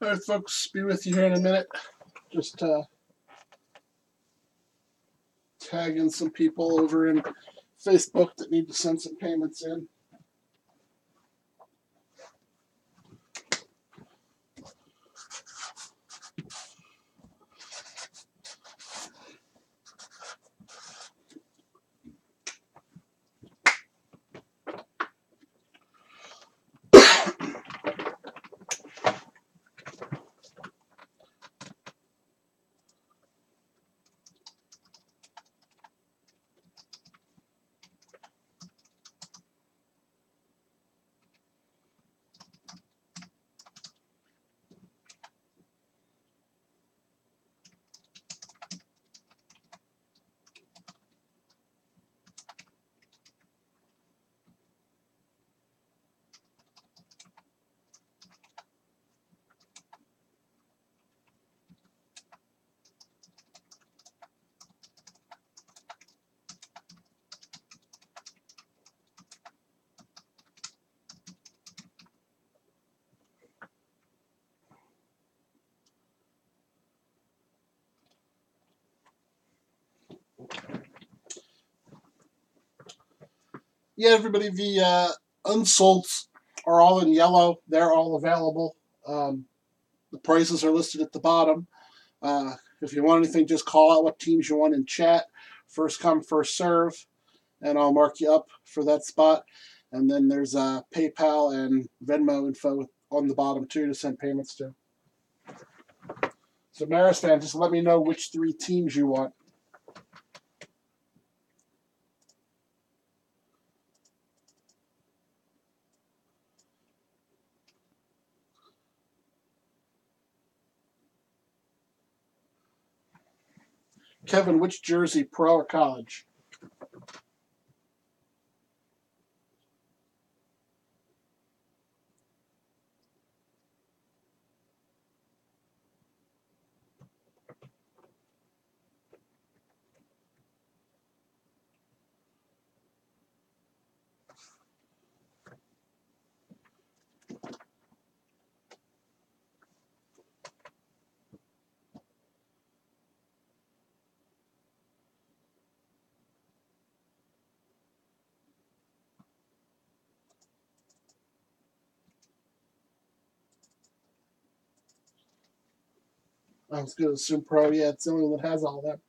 All right, folks, be with you here in a minute. Just tagging some people over in Facebook that need to send some payments in. Yeah, everybody, the unsolds are all in yellow. They're all available. The prices are listed at the bottom. If you want anything, just call out what teams you want in chat. First come, first serve, and I'll mark you up for that spot. And then there's PayPal and Venmo info on the bottom too to send payments to. So Maris fan, just let me know which 3 teams you want. Kevin, which jersey, pro or college? I was going to assume pro. Yeah, it's the only one that has all that.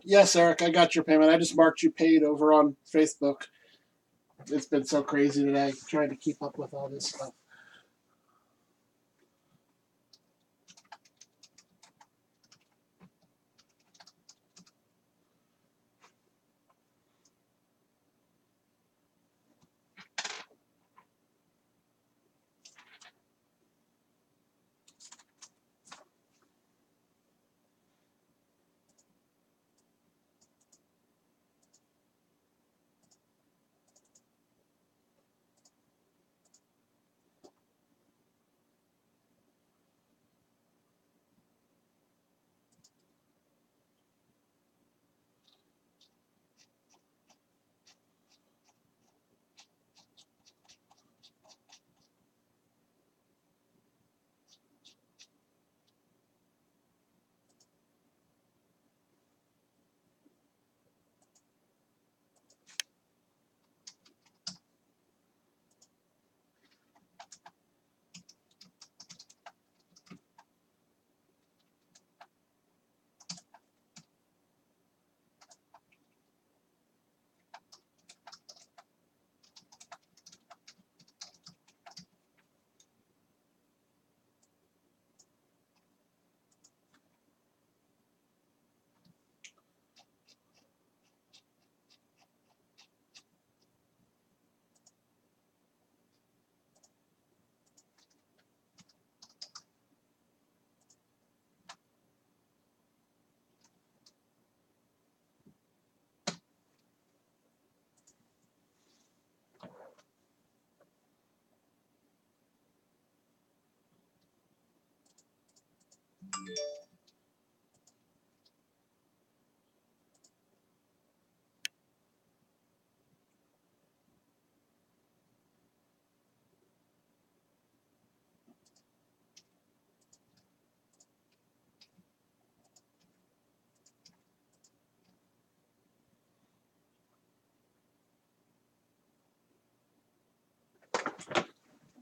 Yes, Eric, I got your payment. I just marked you paid over on Facebook. It's been so crazy today trying to keep up with all this stuff.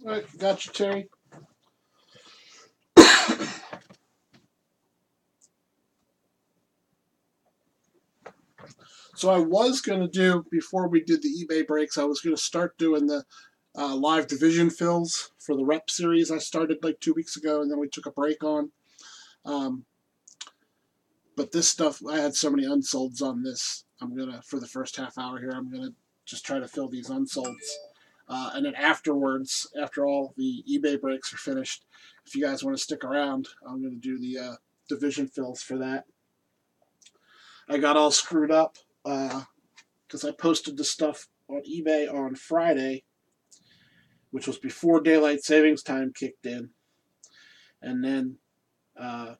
All right, got you, Terry. So I was going to do, before we did the eBay breaks, I was going to start doing the live division fills for the rep series I started like 2 weeks ago, and then we took a break on. Um, but this stuff, I had so many unsolds on this. I'm going to, for the first half hour here, I'm going to just try to fill these unsolds. And then afterwards, after all the eBay breaks are finished, if you guys want to stick around, I'm going to do the division fills for that. I got all screwed up because I posted the stuff on eBay on Friday, which was before daylight savings time kicked in, and then uh,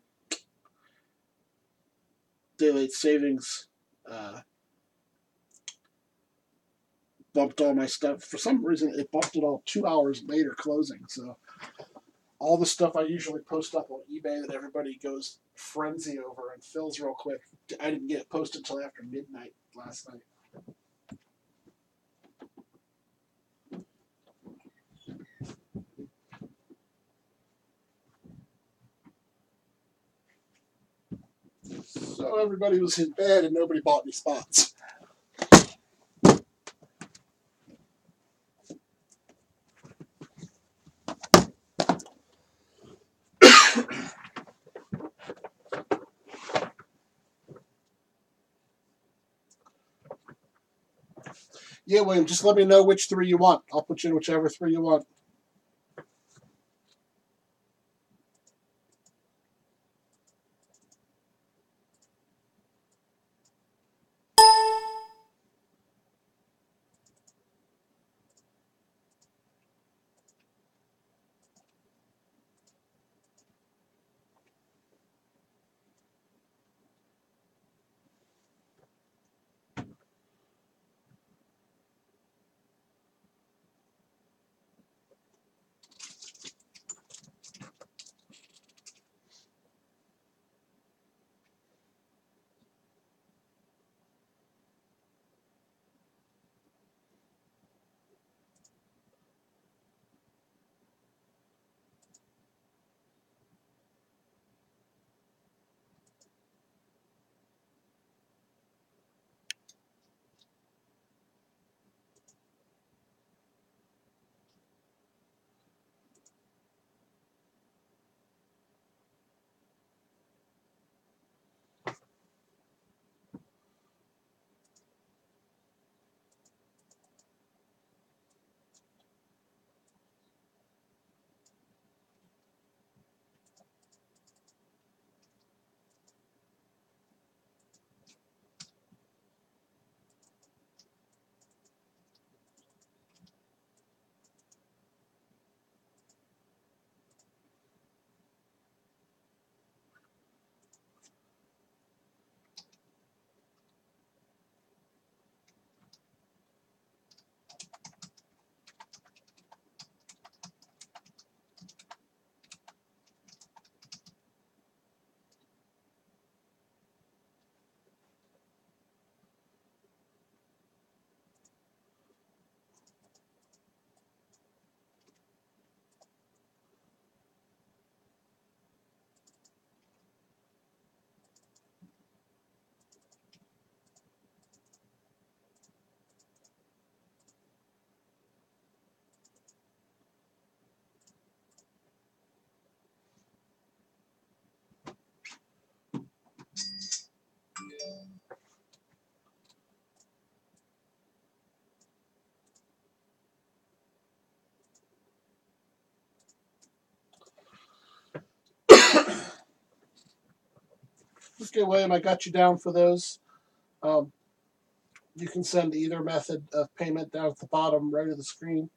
daylight savings bumped all my stuff. For some reason, it bumped it all 2 hours later closing. So all the stuff I usually post up on eBay that everybody goes frenzy over and fills real quick, I didn't get it posted until after midnight last night. So everybody was in bed and nobody bought any spots. Yeah, William, just let me know which three you want. I'll put you in whichever three you want. Okay, William, I got you down for those. Um, you can send either method of payment down at the bottom right of the screen.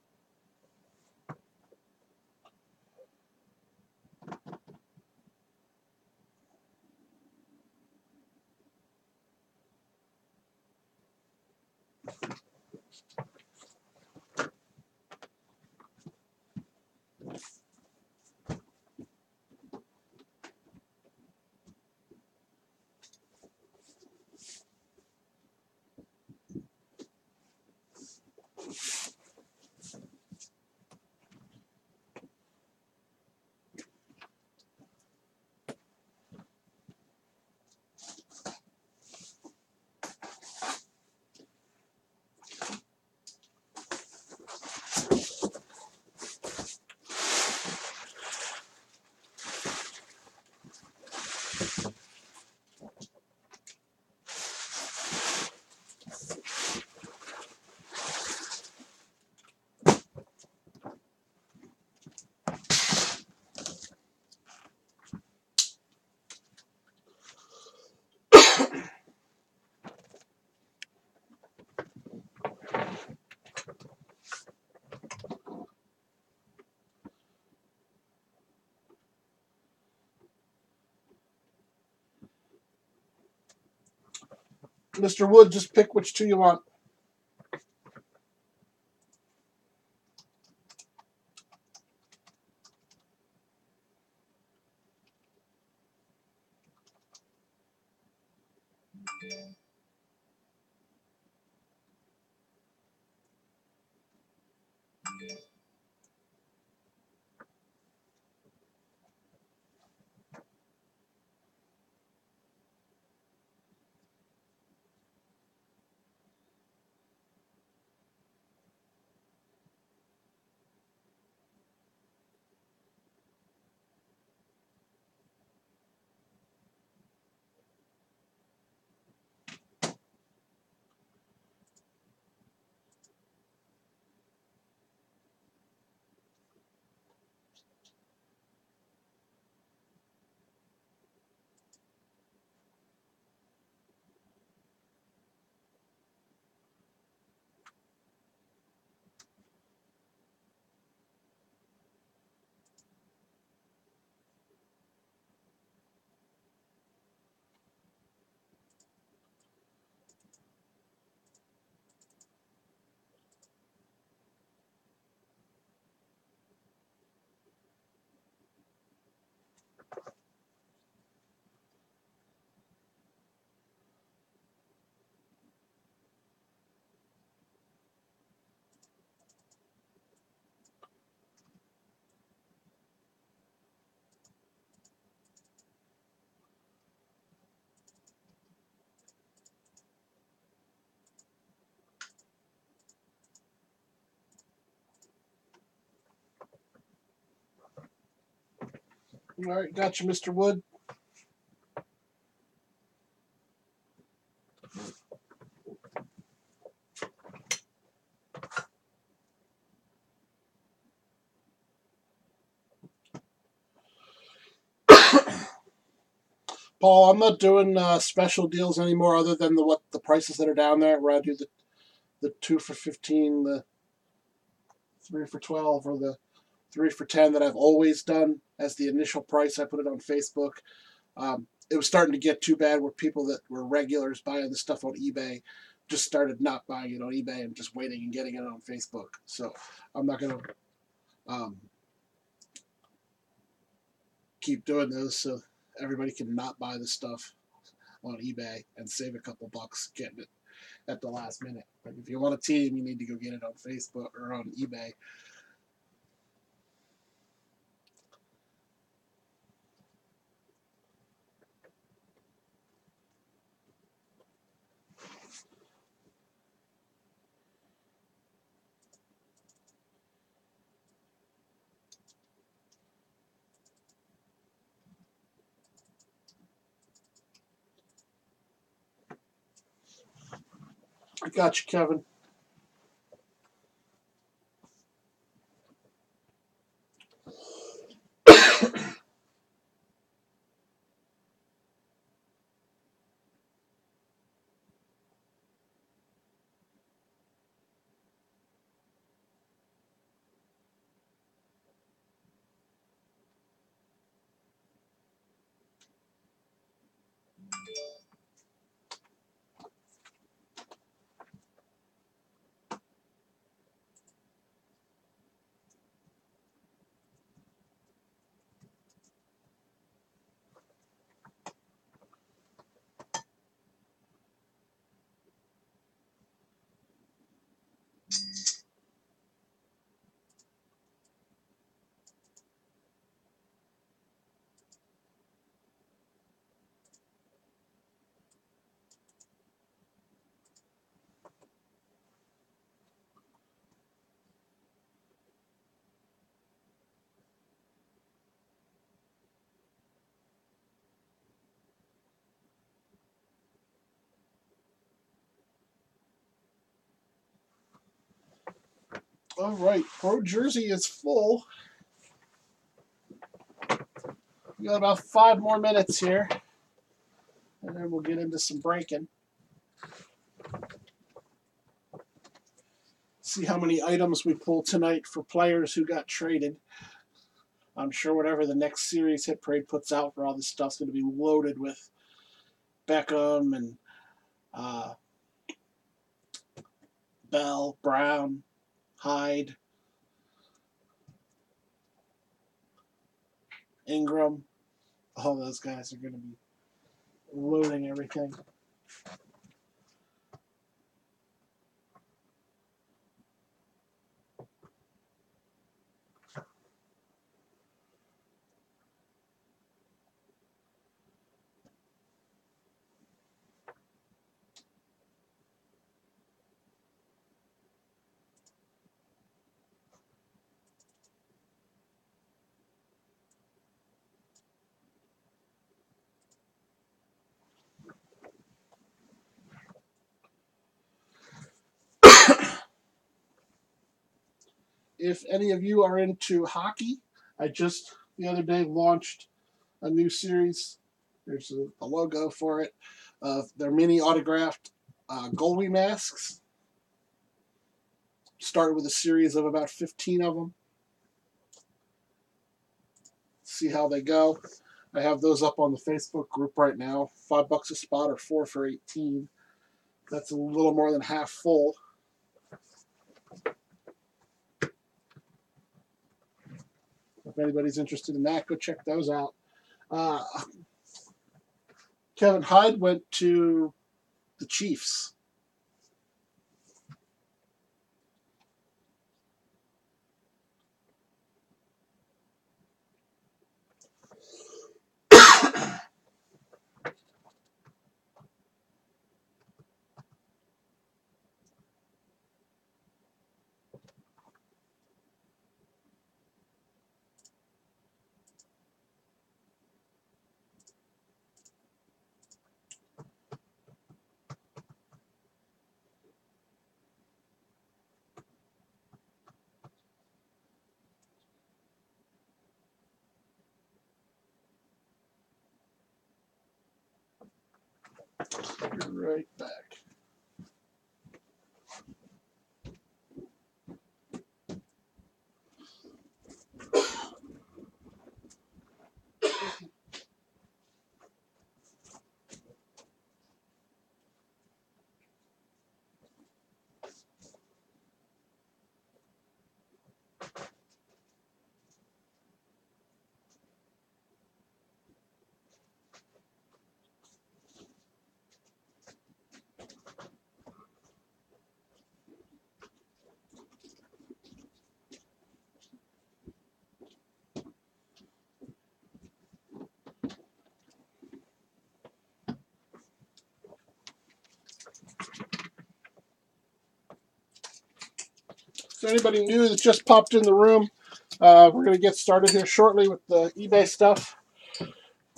Mr. Wood, just pick which two you want. All right, got you, Mr. Wood. Paul, I'm not doing special deals anymore, other than the prices that are down there. Where I do the 2 for 15, the 3 for 12, or the 3 for 10 that I've always done as the initial price. I put it on Facebook. It was starting to get too bad where people that were regulars buying the stuff on eBay just started not buying it on eBay and just waiting and getting it on Facebook. So I'm not going to keep doing those, so everybody can not buy the stuff on eBay and save a couple bucks getting it at the last minute. Like if you want a team, you need to go get it on Facebook or on eBay. I got you, Kevin. All right, Pro Jersey is full. We got about 5 more minutes here, and then we'll get into some breaking. See how many items we pull tonight for players who got traded. I'm sure whatever the next series Hit Parade puts out for all this stuff's going to be loaded with Beckham and uh, Bell, Brown, Hyde, Ingram. All those guys are going to be loading everything. If any of you are into hockey, I just the other day launched a new series. There's a logo for it. They're mini autographed goalie masks. Started with a series of about 15 of them. See how they go. I have those up on the Facebook group right now. $5 a spot or 4 for 18. That's a little more than half full. If anybody's interested in that, go check those out. Uh, Kevin Hyde went to the Chiefs. Be right back. So anybody new that just popped in the room, we're going to get started here shortly with the eBay stuff.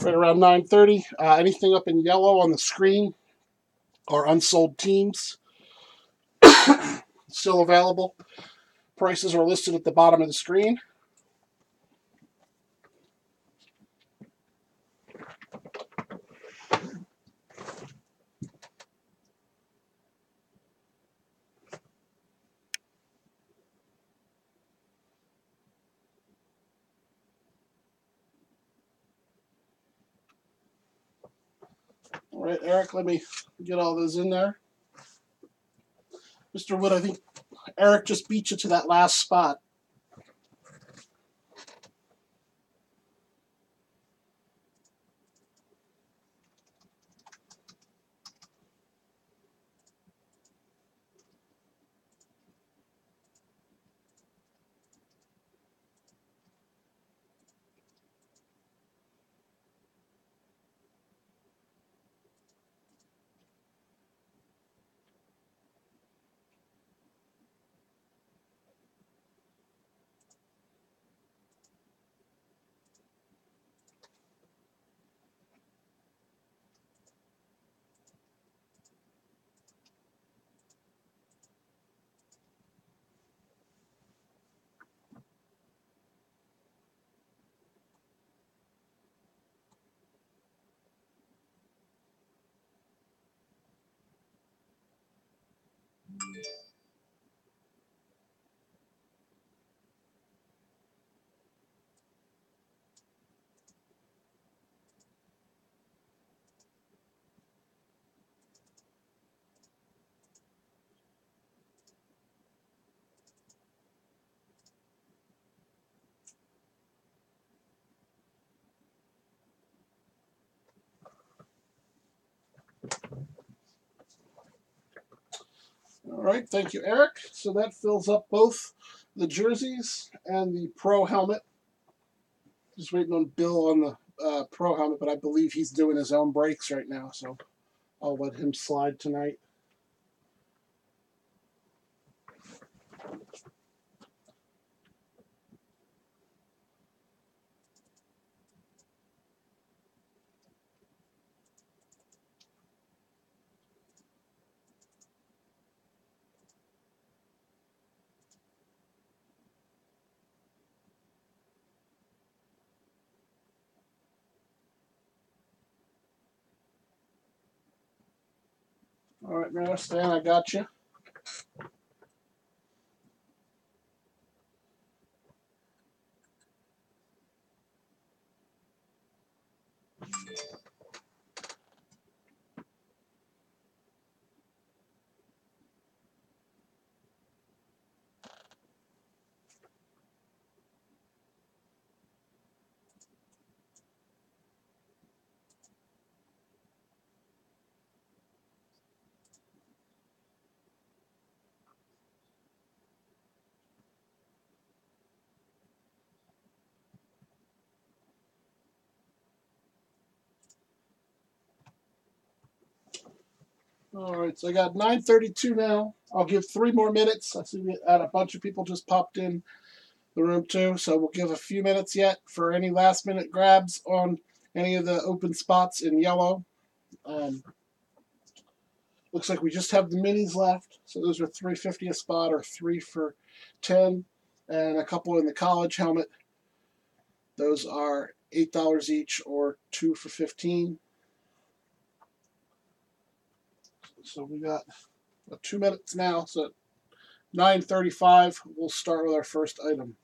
Right around 9:30. Anything up in yellow on the screen are unsold teams. Still available. Prices are listed at the bottom of the screen. All right, Eric, let me get all those in there. Mr. Wood, I think Eric just beat you to that last spot. All right, thank you, Eric. So that fills up both the jerseys and the pro helmet. Just waiting on Bill on the pro helmet, but I believe he's doing his own breaks right now, so I'll let him slide tonight. All right, now Stan, I got you. All right, so I got 9:32 now. I'll give 3 more minutes. I see we had a bunch of people just popped in the room too, so we'll give a few minutes yet for any last minute grabs on any of the open spots in yellow. Um, Looks like we just have the minis left, so those are $3.50 a spot or 3 for $10, and a couple in the college helmet. Those are $8 each or 2 for $15. So we got 2 minutes now. So 9:35, we'll start with our first item.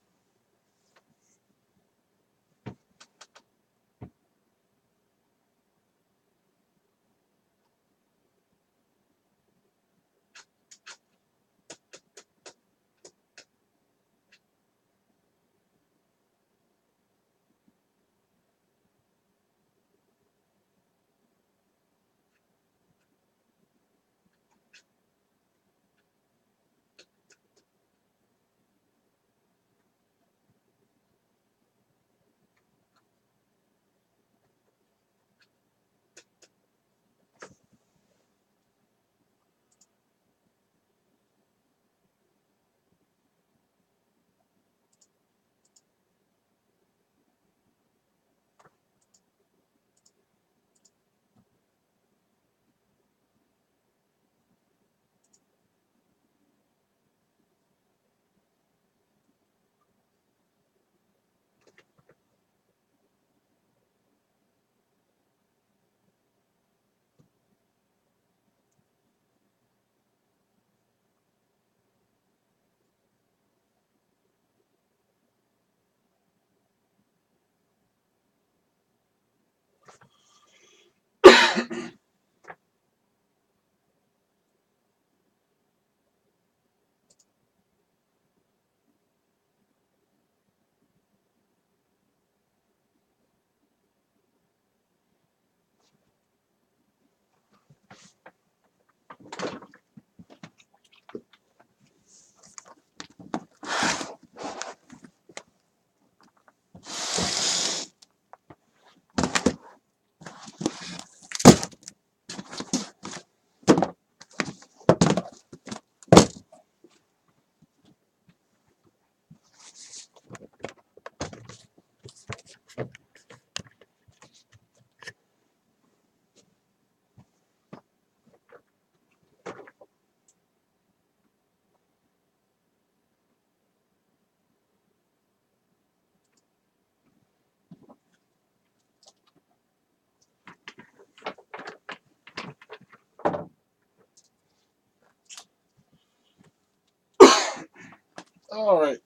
All right.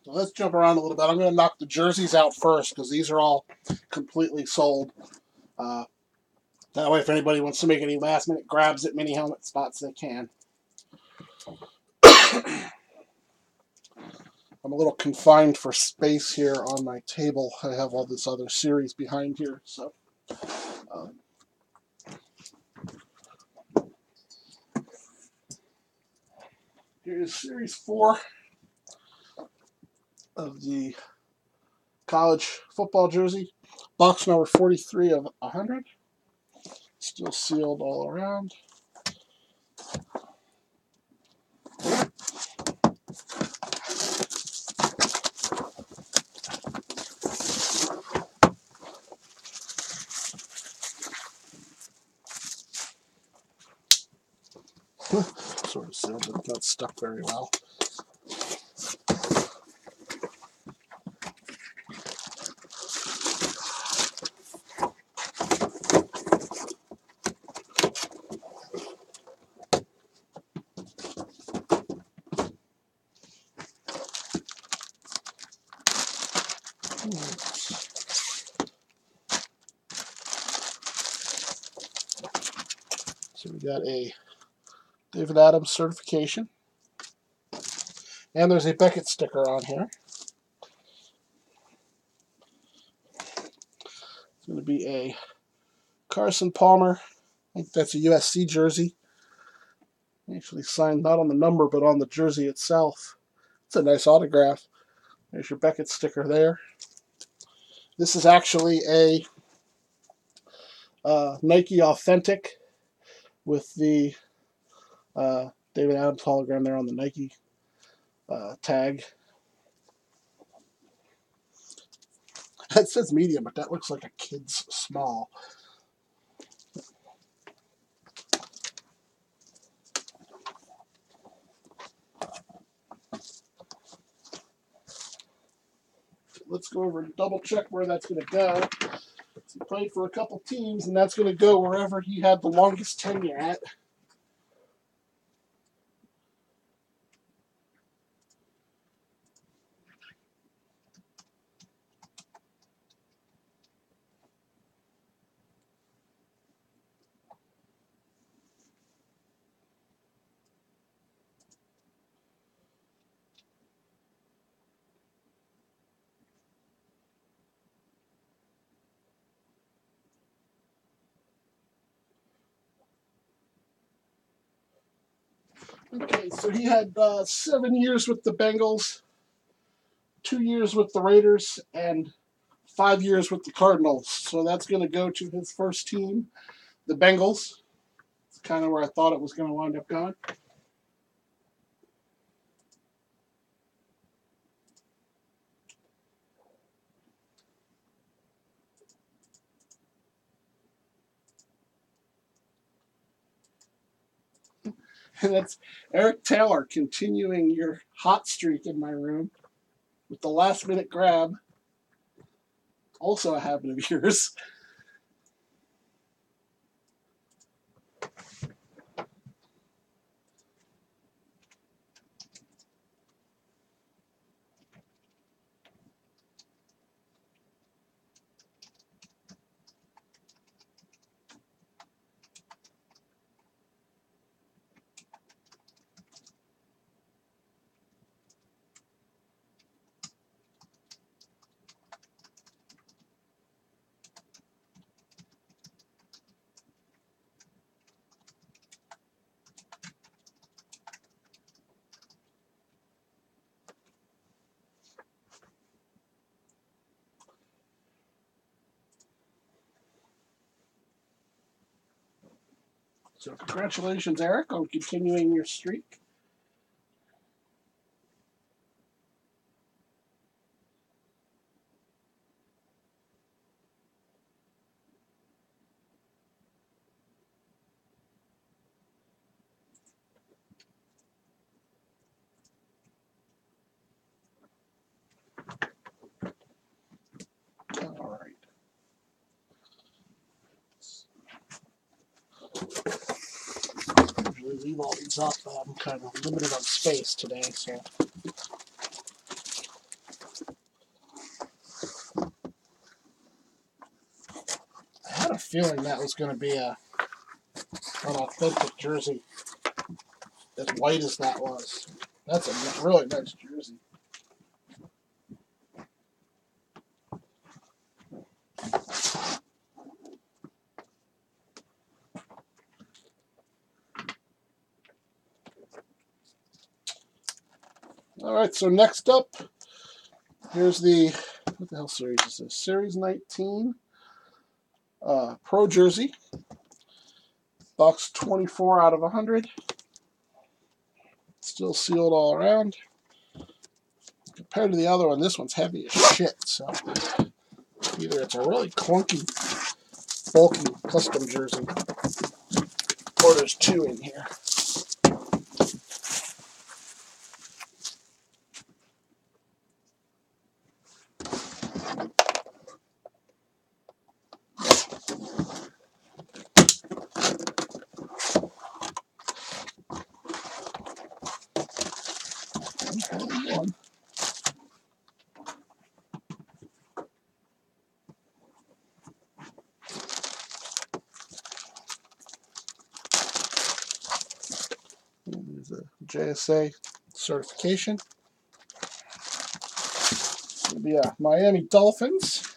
So let's jump around a little bit. I'm going to knock the jerseys out first because these are all completely sold. Uh, that way, if anybody wants to make any last minute grabs at mini helmet spots, they can. I'm a little confined for space here on my table. I have all this other series behind here, so um, here's Series 4 of the college football jersey. Box number 43 of 100. Still sealed all around. Sort of sealed, but not stuck very well. So we got a David Adams certification. And there's a Beckett sticker on here. It's going to be a Carson Palmer. I think that's a USC jersey. Actually signed not on the number, but on the jersey itself. It's a nice autograph. There's your Beckett sticker there. This is actually a Nike Authentic with the David Adams hologram there on the Nike tag. It says medium, but that looks like a kid's small. Let's go over and double check where that's going to go. He played for a couple teams, and that's going to go wherever he had the longest tenure at. Okay, so he had 7 years with the Bengals, 2 years with the Raiders, and 5 years with the Cardinals. So that's going to go to his first team, the Bengals. It's kind of where I thought it was going to wind up going. And that's Eric Taylor continuing your hot streak in my room with the last minute grab. Also a habit of yours. So congratulations, Eric, on continuing your streak. All right. Usually leave all these up, but I'm kind of limited on space today, so. I had a feeling that was going to be an authentic jersey, as white as that was. That's a really nice jersey. All right, so next up, here's the, what the hell series is this? Series 19 Pro Jersey. Box 24 out of 100. Still sealed all around. Compared to the other one, this one's heavy as shit, so either it's a really clunky, bulky custom jersey, or there's two in here. One. There's a JSA certification. It'll be a Miami Dolphins.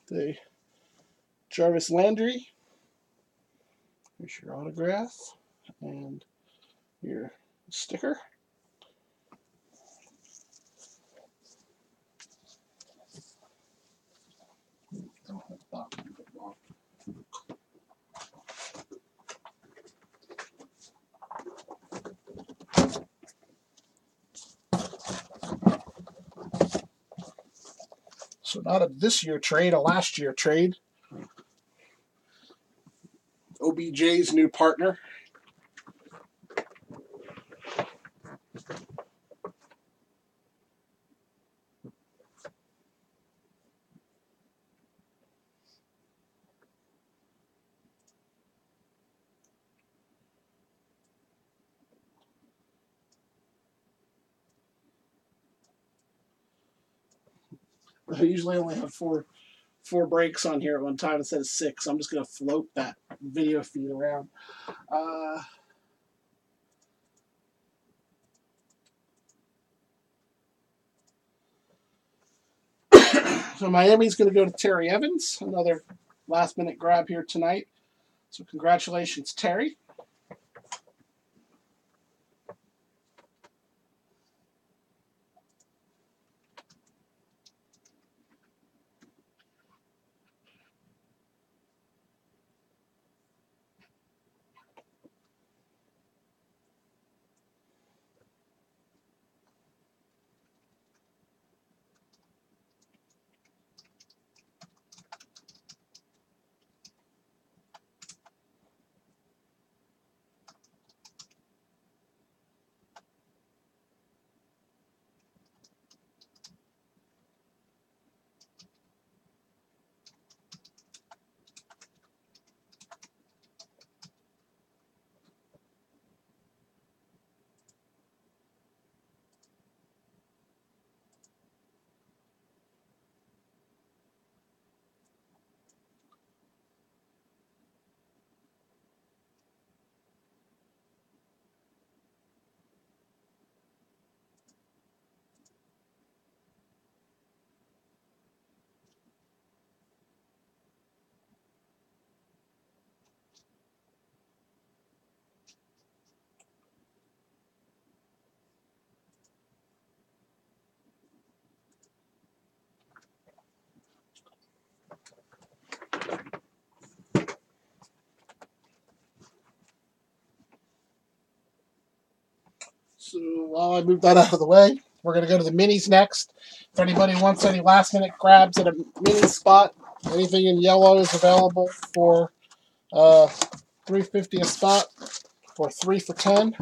The Jarvis Landry. Here's your autograph and your sticker. So not a this year trade, a last year trade. OBJ's new partner. I usually only have four breaks on here at one time instead of 6. I'm just going to float that video feed around. So Miami's going to go to Terry Evans, another last-minute grab here tonight. So congratulations, Terry. So while I move that out of the way, we're going to go to the minis next. If anybody wants any last-minute grabs at a mini spot, anything in yellow is available for $3.50 a spot or 3 for $10.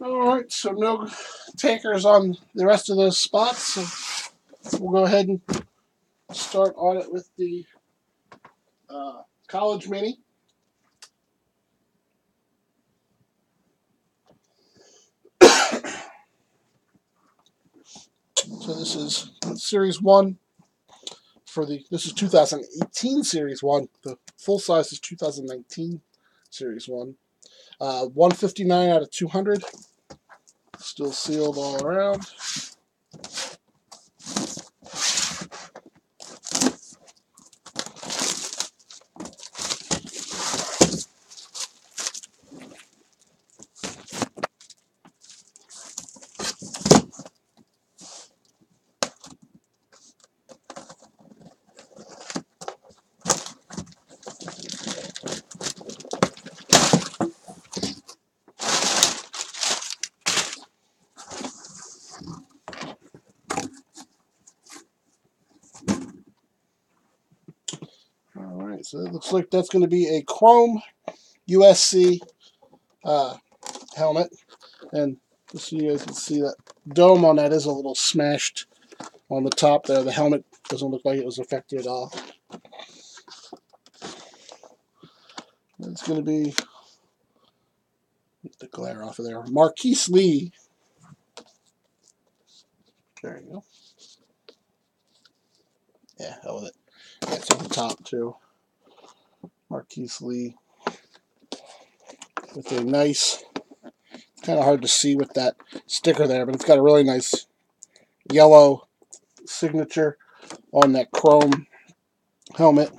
Alright, so no takers on the rest of those spots, so we'll go ahead and start on it with the College Mini. So this is Series 1 this is 2018 Series 1. The full size is 2019 Series 1. 159 out of 200. Still sealed all around. Alright, so it looks like that's going to be a chrome USC helmet. And just so you guys can see, that dome on that is a little smashed on the top there. The helmet doesn't look like it was affected at all. It's going to be, get the glare off of there, Marquise Lee. There you go. Yeah, hell with it. That's on the top too. Marquise Lee with a nice, kind of hard to see with that sticker there, but it's got a really nice yellow signature on that chrome helmet.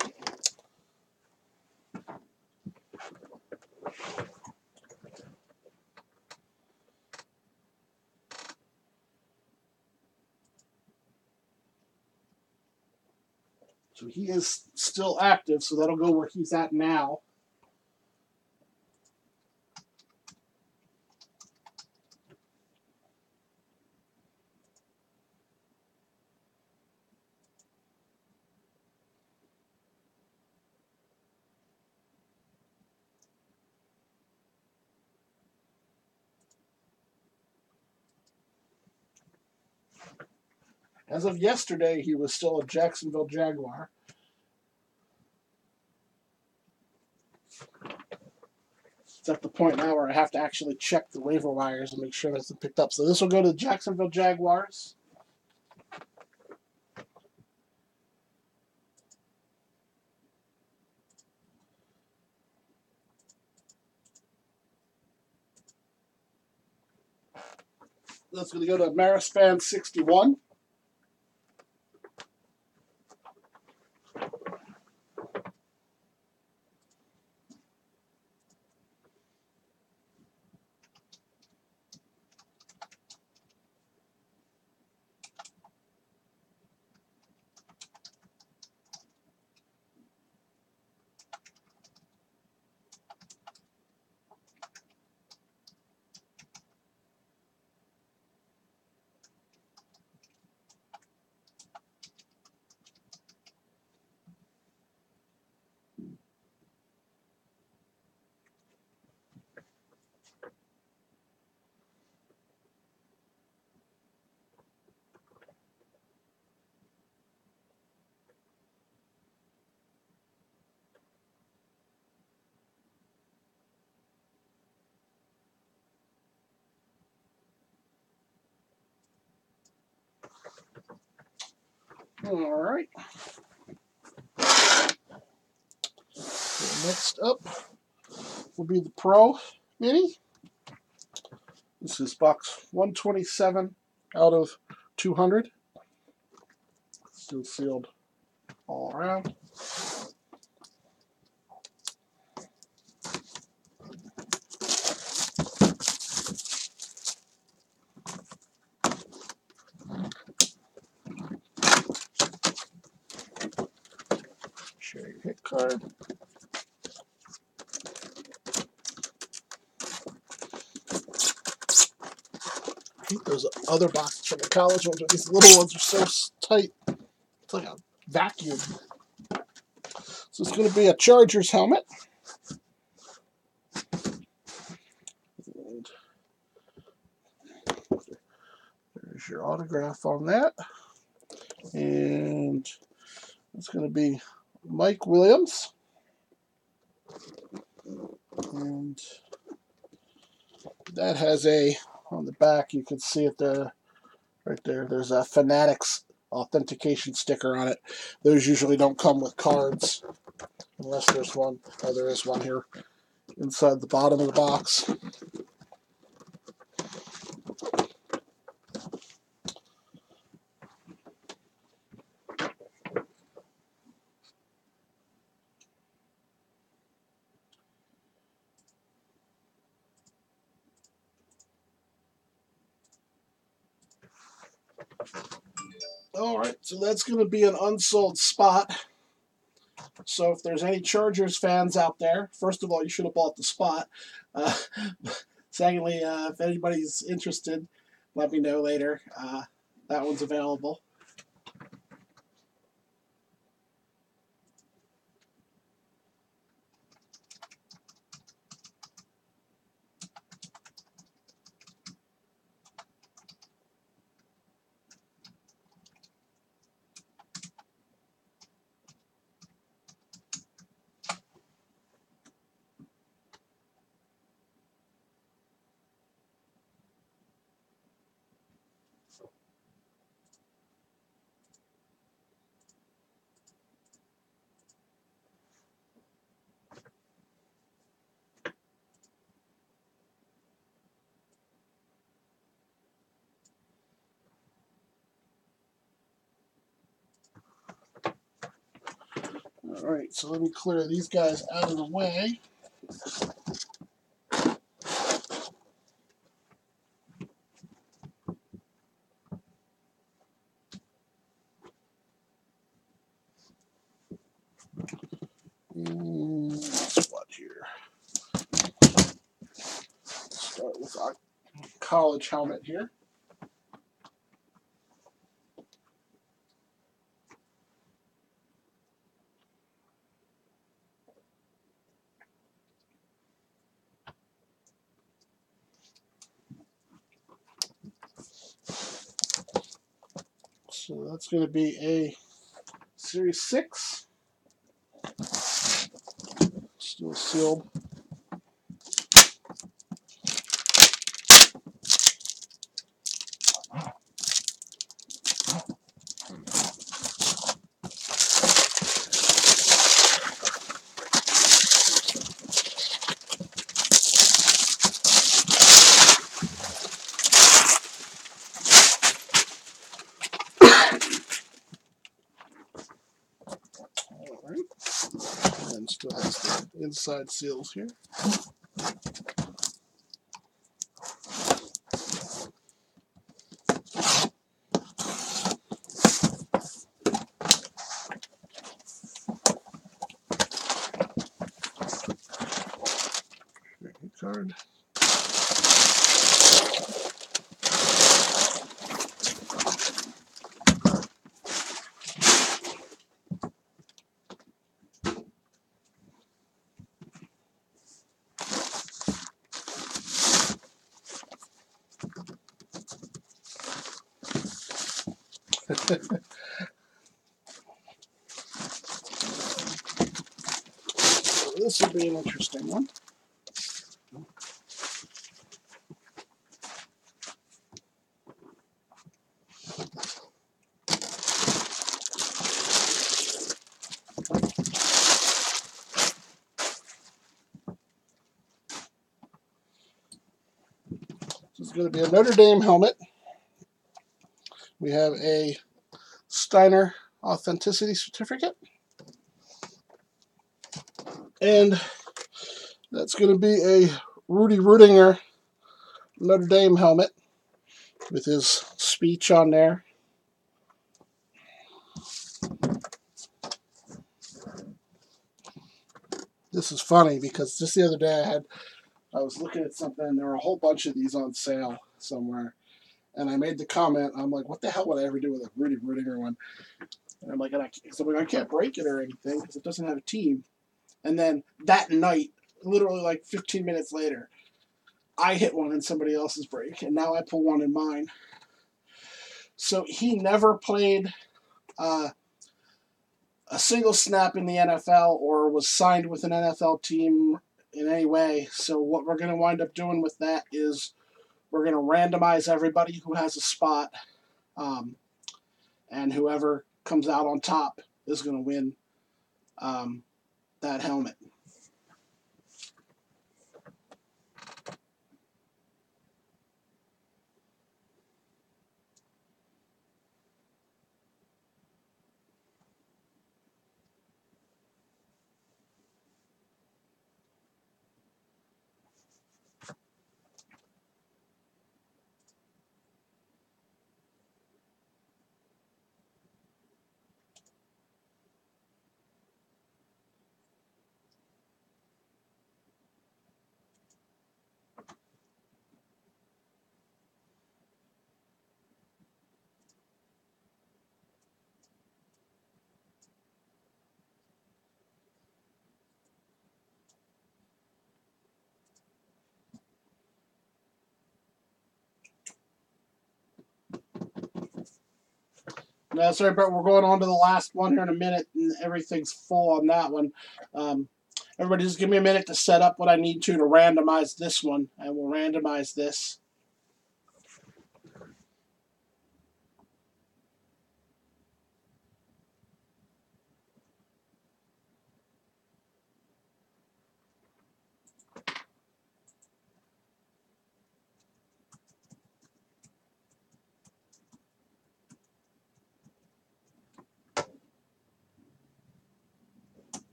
So he is still active, so that'll go where he's at now. As of yesterday, he was still a Jacksonville Jaguar. It's at the point now where I have to actually check the waiver wires and make sure that's been picked up. So this will go to the Jacksonville Jaguars. That's going to go to Marispan 61. All right. So next up will be the Pro Mini. This is box 127 out of 200. Still sealed all around. Show your hit card. I hate those other boxes from the college ones, but these little ones are so tight. It's like a vacuum. So it's going to be a Chargers helmet. And There's your autograph on that. And it's going to be Mike Williams. And that has on the back, you can see it there, right there. There's a Fanatics authentication sticker on it. Those usually don't come with cards unless there's one. Oh, there is one here inside the bottom of the box. All right, so that's going to be an unsold spot. So if there's any Chargers fans out there, first of all, you should have bought the spot. Secondly, if anybody's interested, let me know later. That one's available. All right, so let me clear these guys out of the way. What here? Start with our college helmet here. So that's going to be a Series 6. Still sealed. All right. And still has the inside seals here. Card. So this will be an interesting one. This is going to be a Notre Dame helmet. We have a Steiner authenticity certificate. And that's going to be a Rudy Rudinger Notre Dame helmet with his speech on there. This is funny because just the other day I was looking at something and there were a whole bunch of these on sale somewhere. And I made the comment, I'm like, what the hell would I ever do with a Rudy Rudinger one? And I'm like, I can't break it or anything because it doesn't have a team. And then that night, literally like 15 minutes later, I hit one in somebody else's break, and now I pull one in mine. So he never played uh, a single snap in the NFL or was signed with an NFL team in any way. So what we're going to wind up doing with that is we're going to randomize everybody who has a spot, um, and whoever comes out on top is going to win um, that helmet. No, sorry, but we're going on to the last one here in a minute, and everything's full on that one. Um, Everybody, just give me a minute to set up what I need to randomize this one, and we'll randomize this.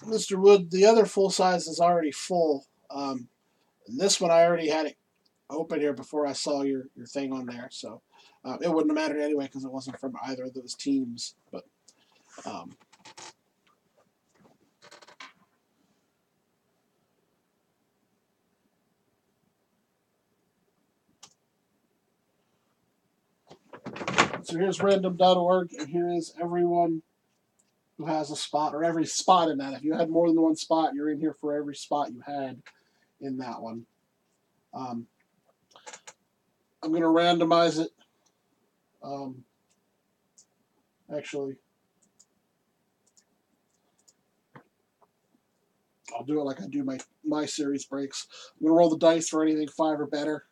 Mr. Wood, the other full size is already full. And this one I already had it open here before I saw your thing on there, so it wouldn't have mattered anyway because it wasn't from either of those teams. But um, so here's random.org, and here is everyone who has a spot, or every spot in that. If you had more than one spot, you're in here for every spot you had in that one. Um, I'm going to randomize it. Um, Actually, I'll do it like I do my series breaks. I'm going to roll the dice for anything 5 or better.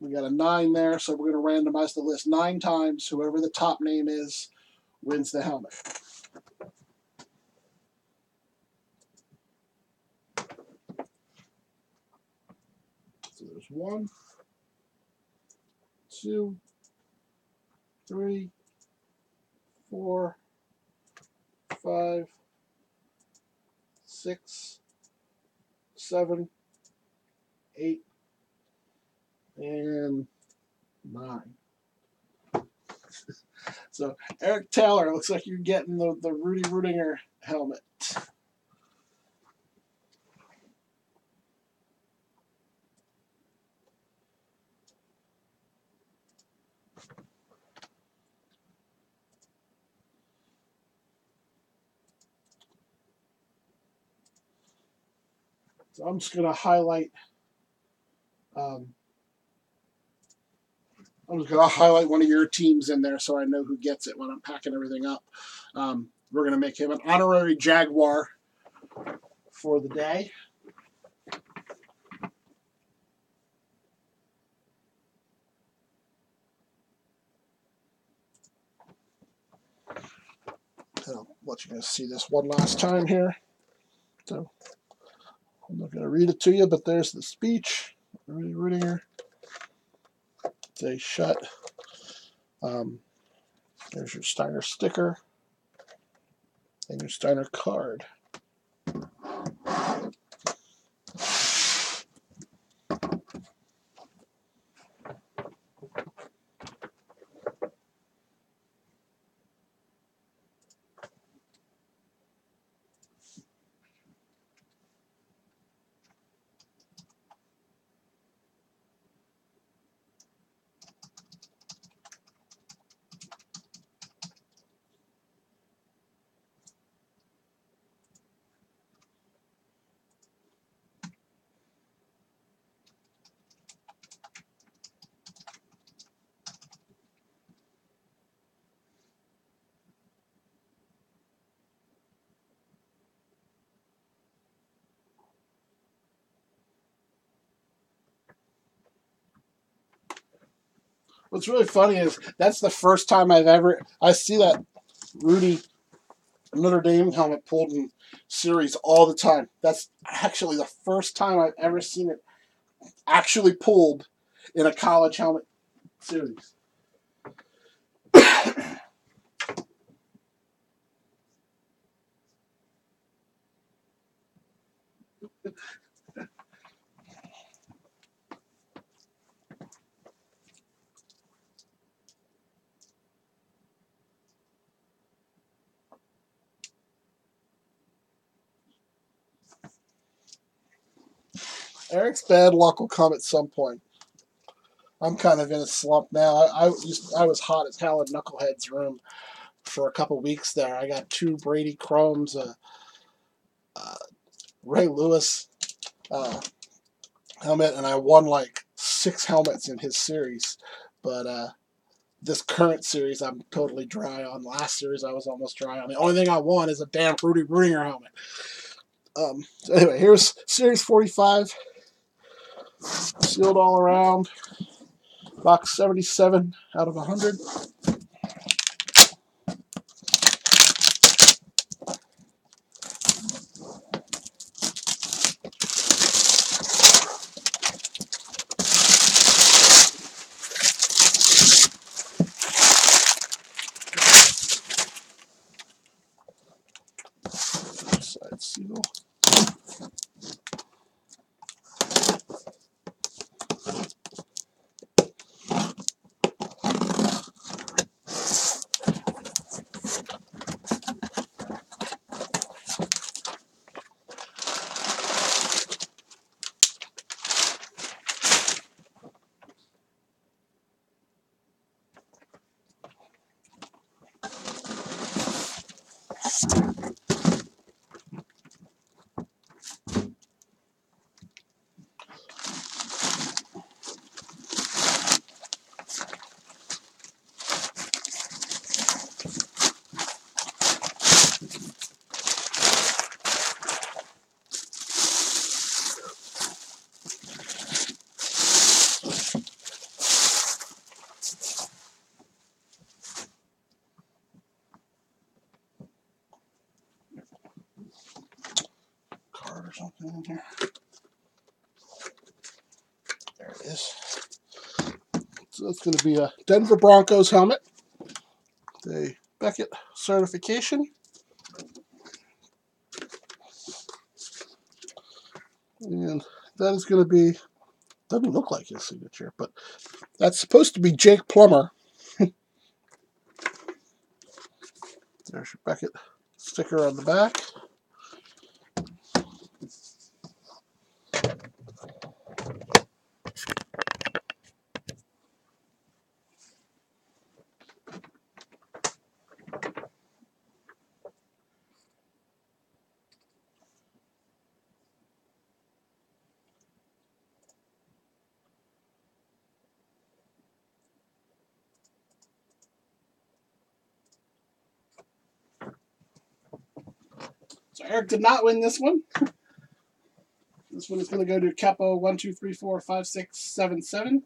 We got a 9 there, so we're going to randomize the list 9 times. Whoever the top name is wins the helmet. So there's 1, 2, 3, 4, 5, 6, 7, 8, and 9. So Eric Taylor, looks like you're getting the Rudy Rudinger helmet. So I'm just going to highlight um, I'm just going to highlight one of your teams in there so I know who gets it when I'm packing everything up. We're going to make him an honorary Jaguar for the day. I'll let you guys see this one last time here. So I'm not going to read it to you, but there's the speech. Rudy Rudiger. They shut. There's your Steiner sticker and your Steiner card. What's really funny is that's the first time I see that Rudy Notre Dame helmet pulled in series all the time. That's actually the first time I've ever seen it actually pulled in a college helmet series. Eric's bad luck will come at some point. I'm kind of in a slump now. I was hot as hell in Knucklehead's room for a couple weeks there. I got 2 Brady Chromes, Ray Lewis helmet, and I won like 6 helmets in his series. But this current series, I'm totally dry on. Last series, I was almost dry on. The only thing I won is a damn Rudy Rudiger helmet. So anyway, here's Series 45. Sealed all around. Box 77 out of 100. Side seal. Card or something in here. There it is. So that's going to be a Denver Broncos helmet. The Beckett certification. And that is going to be, doesn't look like his signature, but that's supposed to be Jake Plummer. There's your Beckett sticker on the back. So Eric did not win this one. This one is going to go to Capo 1, 2, 3, 4, 5, 6, 7, 7.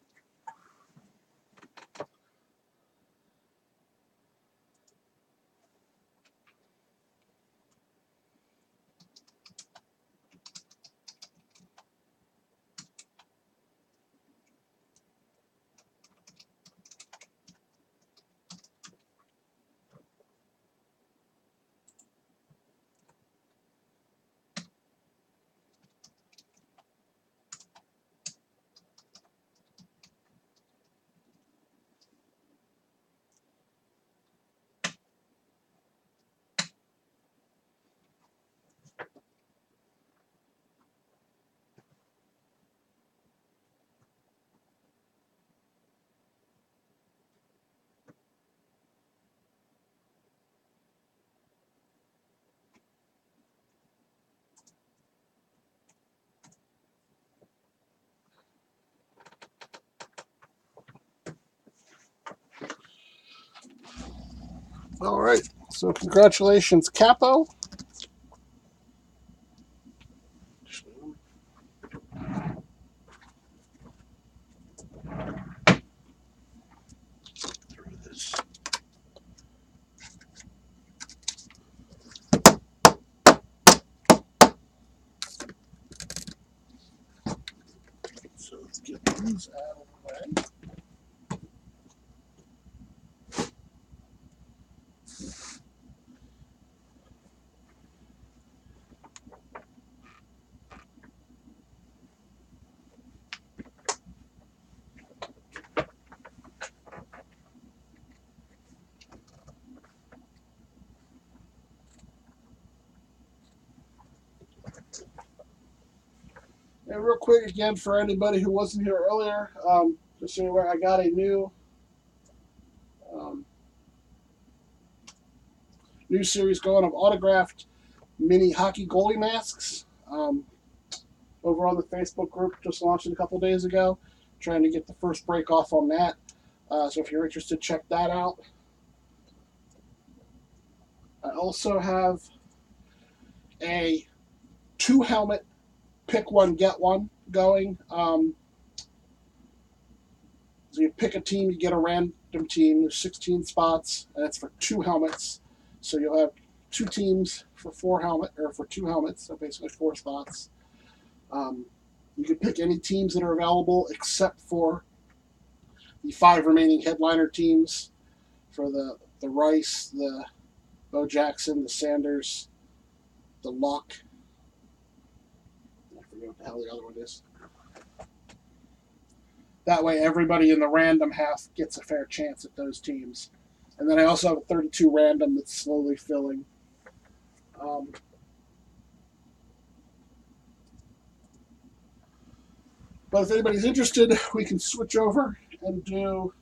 All right. So congratulations, Capo. So let's get these out of the way. And real quick again, for anybody who wasn't here earlier, just so you're aware, I got a um, new series going of autographed mini hockey goalie masks over on the Facebook group. Just launched it a couple days ago. Trying to get the first break off on that. So if you're interested, check that out. I also have a 2-helmet pick one, get one going. So you pick a team, you get a random team. There's 16 spots, and it's for 2 helmets. So you'll have 2 teams for 2 helmets. So basically 4 spots. You can pick any teams that are available except for the 5 remaining headliner teams for the Rice, the Bo Jackson, the Sanders, the Luck. I forget what the hell the other one is. That way, everybody in the random half gets a fair chance at those teams. And then I also have a 32 random that's slowly filling. But if anybody's interested, we can switch over and do.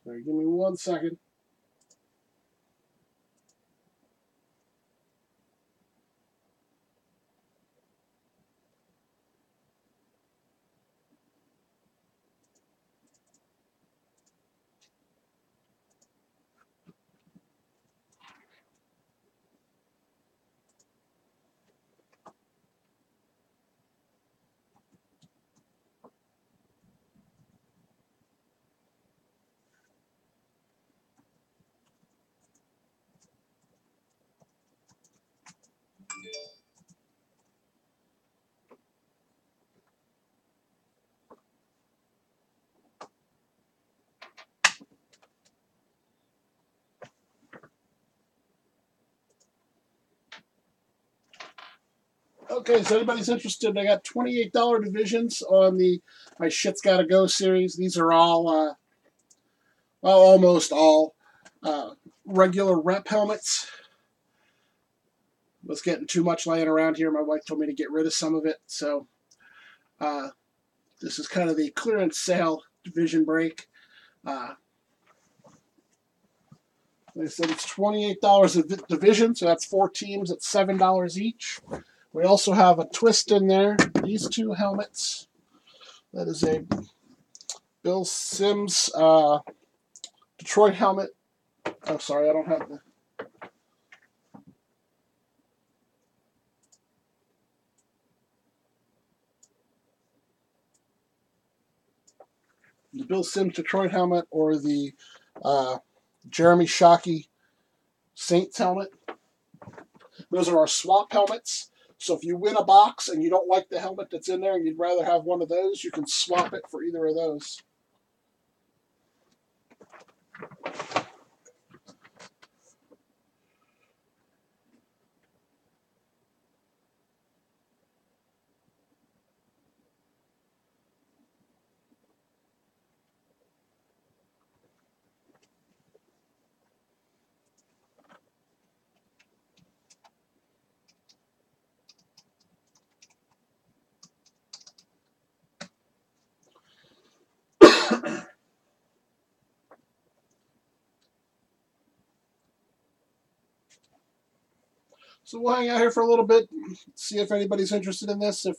Sorry, give me 1 second. Okay, so anybody's interested, I got $28 divisions on the my Shit's Gotta Go series. These are all, well, almost all uh, regular rep helmets. Was getting too much laying around here. My wife told me to get rid of some of it, so uh, this is kind of the clearance sale division break. Like I said, it's $28 a division, so that's 4 teams at $7 each. We also have a twist in there. These two helmets. That is a Bill Sims Detroit helmet. Oh, sorry, I don't have the Bill Sims Detroit helmet or the uh, Jeremy Shockey Saints helmet. Those are our swap helmets. So if you win a box and you don't like the helmet that's in there and you'd rather have one of those, you can swap it for either of those. So we'll hang out here for a little bit, see if anybody's interested in this. If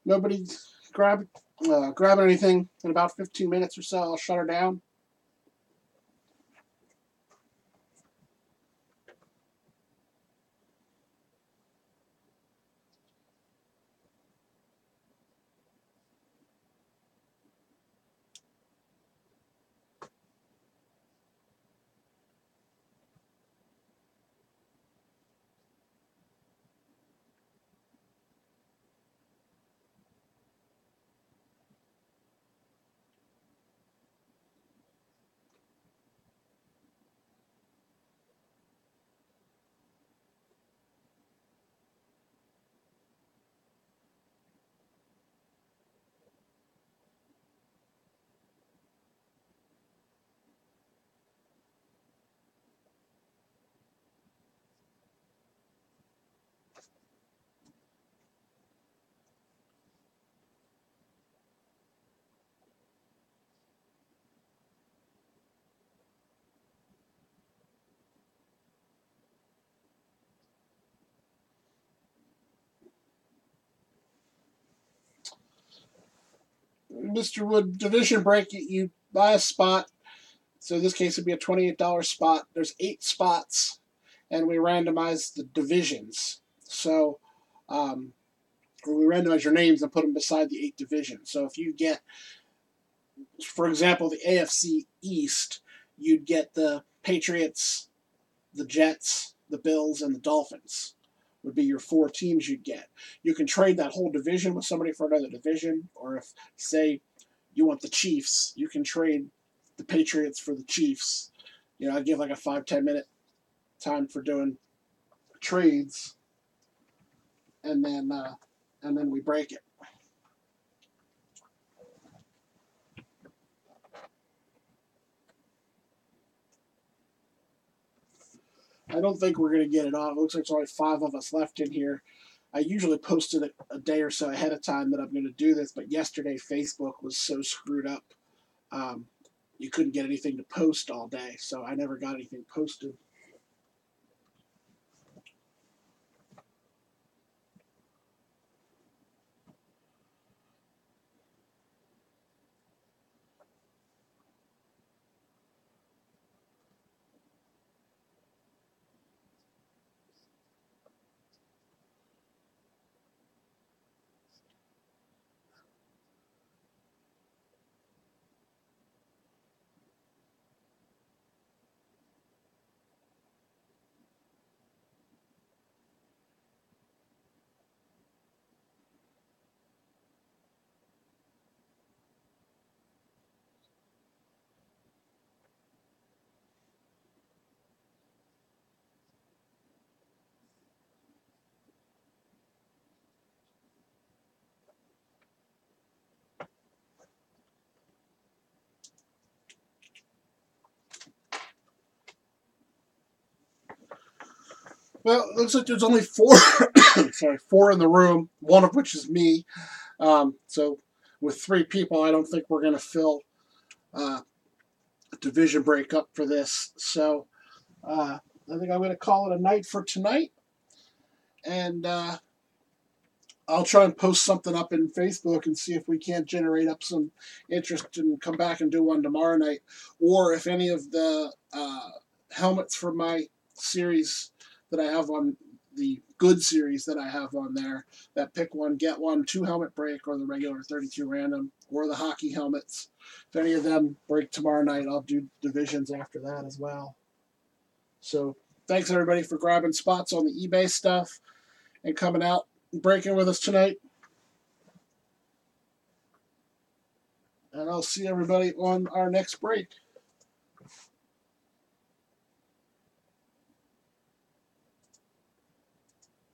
nobody's grabbing anything in about 15 minutes or so, I'll shut her down. Mr. Wood, division break, you buy a spot. So in this case, it'd be a $28 spot. There's 8 spots, and we randomize the divisions. So we randomize your names and put them beside the 8 divisions. So if you get, for example, the AFC East, you'd get the Patriots, the Jets, the Bills, and the Dolphins would be your 4 teams you'd get. You can trade that whole division with somebody for another division, or if, say, you want the Chiefs, you can trade the Patriots for the Chiefs. You know, I give like a 5-10 minute time for doing trades, and then we break it. I don't think we're going to get it off. It looks like there's only 5 of us left in here. I usually posted it a day or so ahead of time that I'm going to do this, but yesterday Facebook was so screwed up. Um, you couldn't get anything to post all day, so I never got anything posted. Well, it looks like there's only four. Sorry, four in the room. One of which is me. So with three people, I don't think we're going to fill uh, a division break up for this. So I think I'm going to call it a night for tonight, and I'll try and post something up in Facebook and see if we can't generate up some interest and come back and do one tomorrow night. Or if any of the helmets from my series that I have on the good series that I have on there, that pick one, get one, 2 helmet break, or the regular 32 random, or the hockey helmets. If any of them break tomorrow night, I'll do divisions after that as well. So thanks everybody for grabbing spots on the eBay stuff and coming out and breaking with us tonight. And I'll see everybody on our next break.